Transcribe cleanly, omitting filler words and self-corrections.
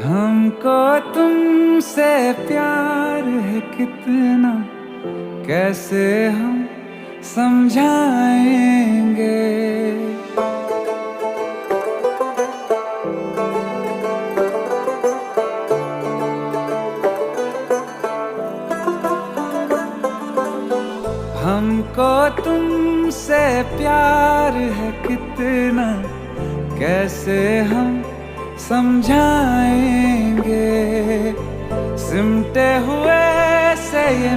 हमको तुमसे प्यार है कितना, कैसे हम समझाएंगे। हमको तुमसे प्यार है कितना, कैसे हम समझाएंगे। सिमटे हुए से ये